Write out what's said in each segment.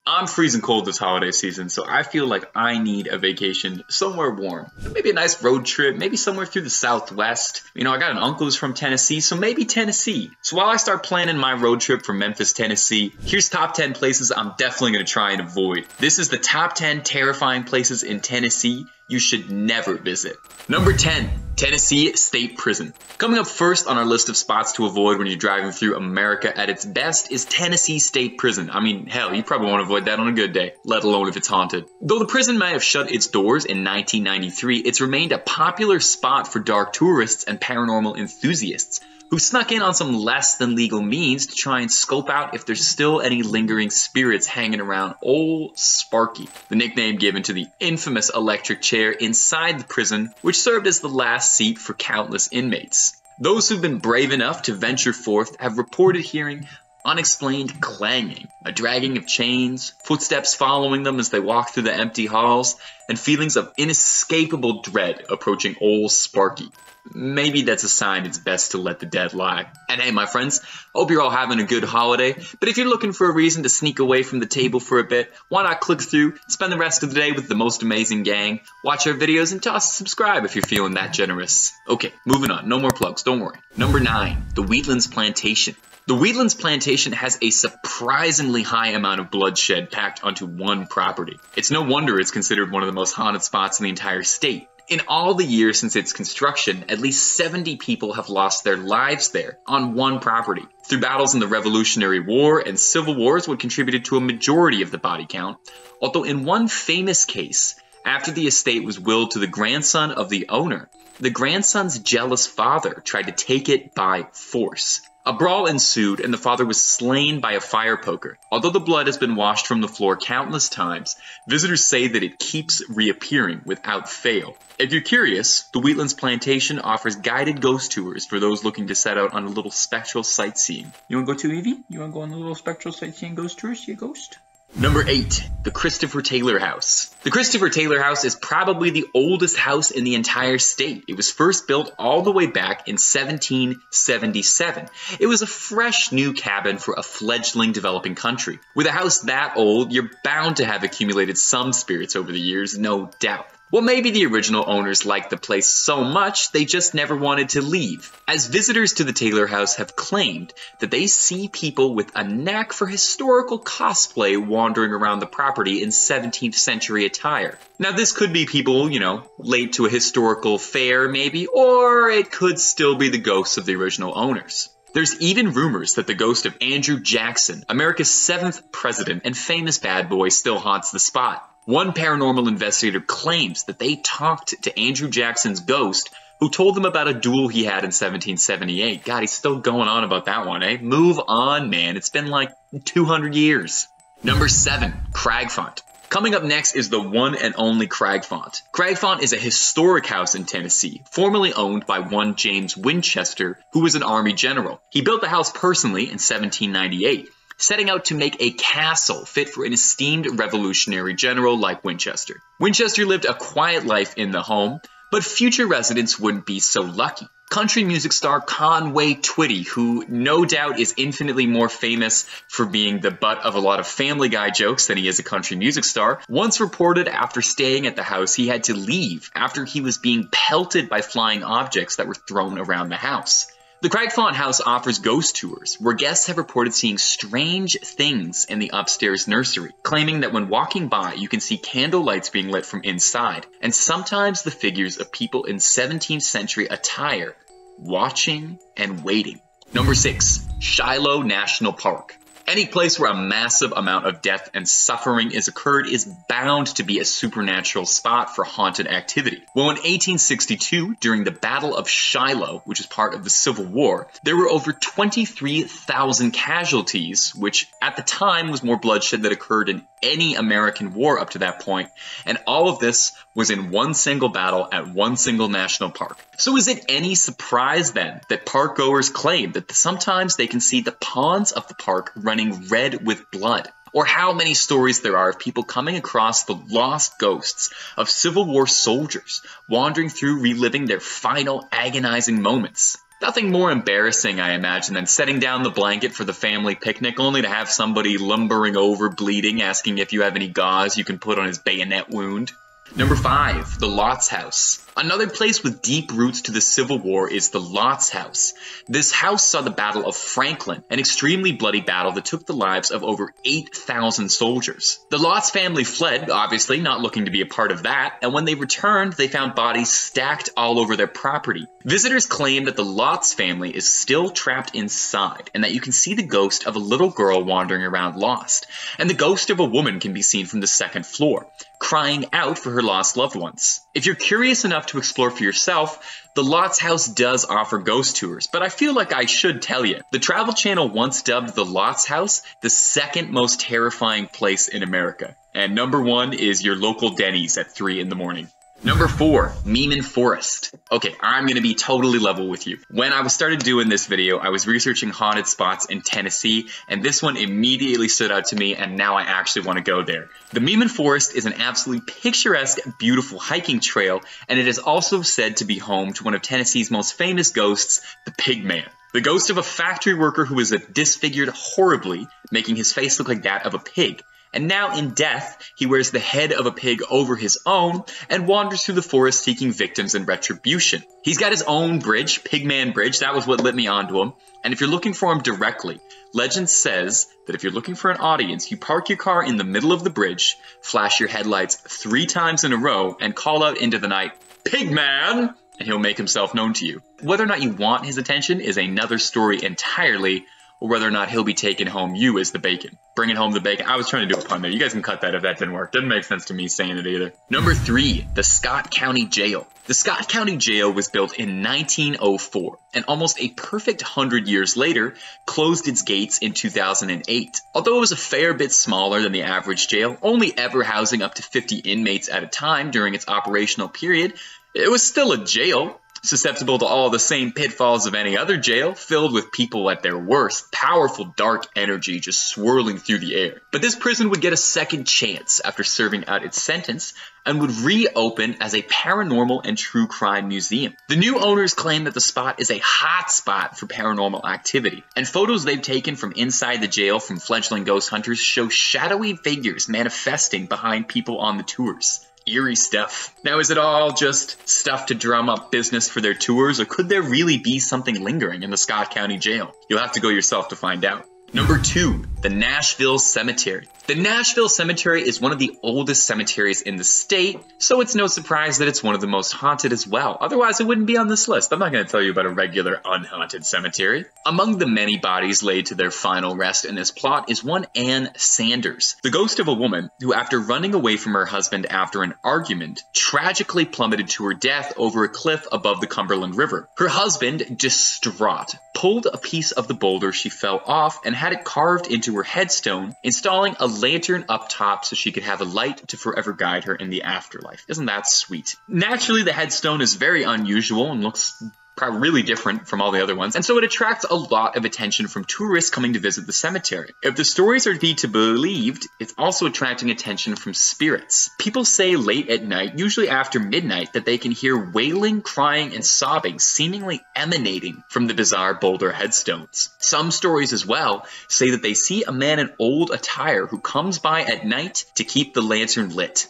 I'm freezing cold this holiday season, so I feel like I need a vacation somewhere warm. Maybe a nice road trip, maybe somewhere through the Southwest. You know, I got an uncle who's from Tennessee, so maybe Tennessee. So while I start planning my road trip from Memphis, Tennessee, here's top 10 places I'm definitely going to try and avoid. This is the top 10 terrifying places in Tennessee you should never visit. Number 10, Tennessee State Prison. Coming up first on our list of spots to avoid when you're driving through America at its best is Tennessee State Prison. I mean, hell, you probably won't avoid that on a good day, let alone if it's haunted. Though the prison might have shut its doors in 1993, it's remained a popular spot for dark tourists and paranormal enthusiasts who snuck in on some less than legal means to try and scope out if there's still any lingering spirits hanging around Old Sparky, the nickname given to the infamous electric chair inside the prison, which served as the last seat for countless inmates. Those who've been brave enough to venture forth have reported hearing unexplained clanging, a dragging of chains, footsteps following them as they walk through the empty halls, and feelings of inescapable dread approaching Old Sparky. Maybe that's a sign it's best to let the dead lie. And hey, my friends, hope you're all having a good holiday, but if you're looking for a reason to sneak away from the table for a bit, why not click through, spend the rest of the day with the most amazing gang, watch our videos, and toss a subscribe if you're feeling that generous. Okay, moving on, no more plugs, don't worry. Number 9, the Wheatlands Plantation. The Wheatlands Plantation has a surprisingly high amount of bloodshed packed onto one property. It's no wonder it's considered one of the most haunted spots in the entire state. In all the years since its construction, at least 70 people have lost their lives there on one property. Through battles in the Revolutionary War and Civil Wars, what contributed to a majority of the body count. Although in one famous case, after the estate was willed to the grandson of the owner, the grandson's jealous father tried to take it by force. A brawl ensued and the father was slain by a fire poker. Although the blood has been washed from the floor countless times, visitors say that it keeps reappearing without fail. If you're curious, the Wheatlands Plantation offers guided ghost tours for those looking to set out on a little spectral sightseeing. You wanna go too, Evie? You wanna go on a little spectral sightseeing ghost tour? See a ghost? Number 8, the Christopher Taylor House. The Christopher Taylor House is probably the oldest house in the entire state. It was first built all the way back in 1777. It was a fresh new cabin for a fledgling developing country. With a house that old, you're bound to have accumulated some spirits over the years, no doubt. Well, maybe the original owners liked the place so much they just never wanted to leave, as visitors to the Taylor House have claimed that they see people with a knack for historical cosplay wandering around the property in 17th century attire. Now, this could be people, you know, late to a historical fair maybe, or it could still be the ghosts of the original owners. There's even rumors that the ghost of Andrew Jackson, America's 7th president and famous bad boy, still haunts the spot. One paranormal investigator claims that they talked to Andrew Jackson's ghost, who told them about a duel he had in 1778. God, he's still going on about that one, eh? Move on, man. It's been like 200 years. Number 7, Cragfont. Coming up next is the one and only Cragfont. Cragfont is a historic house in Tennessee, formerly owned by one James Winchester, who was an army general. He built the house personally in 1798. Setting out to make a castle fit for an esteemed revolutionary general like Winchester. Winchester lived a quiet life in the home, but future residents wouldn't be so lucky. Country music star Conway Twitty, who no doubt is infinitely more famous for being the butt of a lot of Family Guy jokes than he is a country music star, once reported after staying at the house he had to leave after he was being pelted by flying objects that were thrown around the house. The Cragfont House offers ghost tours, where guests have reported seeing strange things in the upstairs nursery, claiming that when walking by, you can see candle lights being lit from inside, and sometimes the figures of people in 17th century attire, watching and waiting. Number 6, Shiloh National Park. Any place where a massive amount of death and suffering is occurred is bound to be a supernatural spot for haunted activity. Well, in 1862, during the Battle of Shiloh, which is part of the Civil War, there were over 23,000 casualties, which at the time was more bloodshed than occurred in any American war up to that point, and all of this was in one single battle at one single national park. So is it any surprise then that park goers claim that sometimes they can see the ponds of the park running red with blood? Or how many stories there are of people coming across the lost ghosts of Civil War soldiers wandering through reliving their final agonizing moments. Nothing more embarrassing, I imagine, than setting down the blanket for the family picnic only to have somebody lumbering over bleeding, asking if you have any gauze you can put on his bayonet wound. Number 5, the Lotz House. Another place with deep roots to the Civil War is the Lotz House. This house saw the Battle of Franklin, an extremely bloody battle that took the lives of over 8,000 soldiers. The Lotz family fled, obviously, not looking to be a part of that, and when they returned, they found bodies stacked all over their property. Visitors claim that the Lotz family is still trapped inside, and that you can see the ghost of a little girl wandering around lost, and the ghost of a woman can be seen from the second floor, crying out for her lost loved ones. If you're curious enough to explore for yourself, the Lotz House does offer ghost tours, but I feel like I should tell you. The Travel Channel once dubbed the Lotz House the second most terrifying place in America. And number 1 is your local Denny's at 3 in the morning. Number 4, Meeman Forest. Okay, I'm going to be totally level with you. When I started doing this video, I was researching haunted spots in Tennessee, and this one immediately stood out to me, and now I actually want to go there. The Meeman Forest is an absolutely picturesque, beautiful hiking trail, and it is also said to be home to one of Tennessee's most famous ghosts, the Pig Man. The ghost of a factory worker who was disfigured horribly, making his face look like that of a pig. And now in death, he wears the head of a pig over his own and wanders through the forest seeking victims and retribution. He's got his own bridge, Pigman Bridge, that was what lit me onto him. And if you're looking for him directly, legend says that if you're looking for an audience, you park your car in the middle of the bridge, flash your headlights 3 times in a row, and call out into the night, "Pigman!" and he'll make himself known to you. Whether or not you want his attention is another story entirely, or whether or not he'll be taking home you as the bacon. Bringing home the bacon. I was trying to do a pun there. You guys can cut that if that didn't work. Didn't make sense to me saying it either. Number 3, the Scott County Jail. The Scott County Jail was built in 1904, and almost a perfect 100 years later, closed its gates in 2008. Although it was a fair bit smaller than the average jail, only ever housing up to 50 inmates at a time during its operational period, it was still a jail. Susceptible to all the same pitfalls of any other jail, filled with people at their worst, powerful dark energy just swirling through the air. But this prison would get a second chance after serving out its sentence, and would reopen as a paranormal and true crime museum. The new owners claim that the spot is a hot spot for paranormal activity, and photos they've taken from inside the jail from fledgling ghost hunters show shadowy figures manifesting behind people on the tours. Eerie stuff. Now, is it all just stuff to drum up business for their tours, or could there really be something lingering in the Scott County Jail? You'll have to go yourself to find out. Number 2, the Nashville Cemetery. The Nashville Cemetery is one of the oldest cemeteries in the state, so it's no surprise that it's one of the most haunted as well. Otherwise, it wouldn't be on this list. I'm not going to tell you about a regular unhaunted cemetery. Among the many bodies laid to their final rest in this plot is one Ann Sanders, the ghost of a woman who, after running away from her husband after an argument, tragically plummeted to her death over a cliff above the Cumberland River. Her husband, distraught, pulled a piece of the boulder she fell off and had it carved into her headstone, installing a lantern up top so she could have a light to forever guide her in the afterlife. Isn't that sweet? Naturally, the headstone is very unusual and looks probably really different from all the other ones, and so it attracts a lot of attention from tourists coming to visit the cemetery. If the stories are to be believed, it's also attracting attention from spirits. People say late at night, usually after midnight, that they can hear wailing, crying, and sobbing seemingly emanating from the bizarre boulder headstones. Some stories as well say that they see a man in old attire who comes by at night to keep the lantern lit.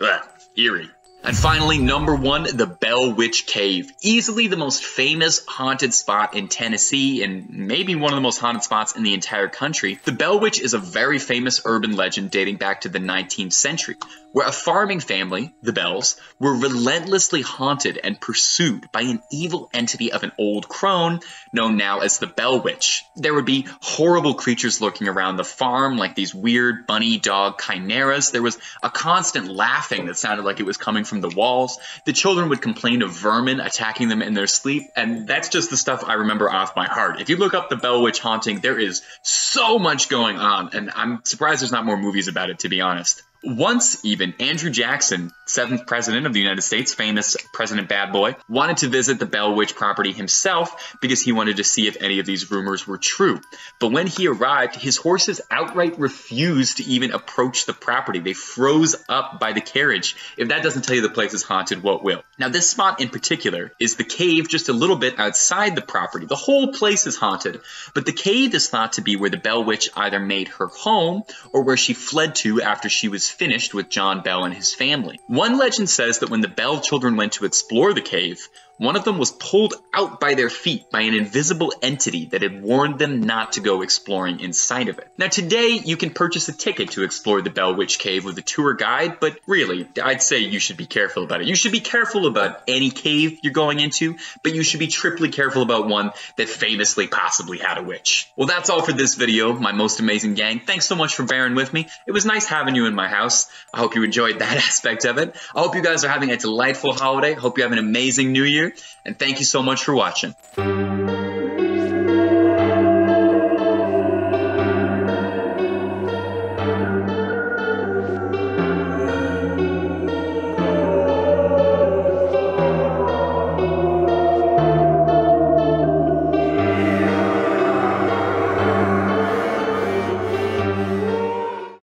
Ugh, eerie. And finally, number 1, the Bell Witch Cave. Easily the most famous haunted spot in Tennessee, and maybe one of the most haunted spots in the entire country. The Bell Witch is a very famous urban legend dating back to the 19th century, where a farming family, the Bells, were relentlessly haunted and pursued by an evil entity of an old crone known now as the Bell Witch. There would be horrible creatures lurking around the farm, like these weird bunny dog chimeras. There was a constant laughing that sounded like it was coming from the walls. The children would complain of vermin attacking them in their sleep, and that's just the stuff I remember off my heart. If you look up the Bell Witch haunting, there is so much going on, and I'm surprised there's not more movies about it, to be honest. Once even, Andrew Jackson, 7th President of the United States, famous President Bad Boy, wanted to visit the Bell Witch property himself because he wanted to see if any of these rumors were true. But when he arrived, his horses outright refused to even approach the property. They froze up by the carriage. If that doesn't tell you the place is haunted, what will? Now, this spot in particular is the cave just a little bit outside the property. The whole place is haunted, but the cave is thought to be where the Bell Witch either made her home or where she fled to after she was finished with John Bell and his family. One legend says that when the Bell children went to explore the cave, one of them was pulled out by their feet by an invisible entity that had warned them not to go exploring inside of it. Now today, you can purchase a ticket to explore the Bell Witch Cave with a tour guide, but really, I'd say you should be careful about it. You should be careful about any cave you're going into, but you should be triply careful about one that famously possibly had a witch. Well, that's all for this video, my most amazing gang. Thanks so much for bearing with me. It was nice having you in my house. I hope you enjoyed that aspect of it. I hope you guys are having a delightful holiday. Hope you have an amazing New Year. And thank you so much for watching.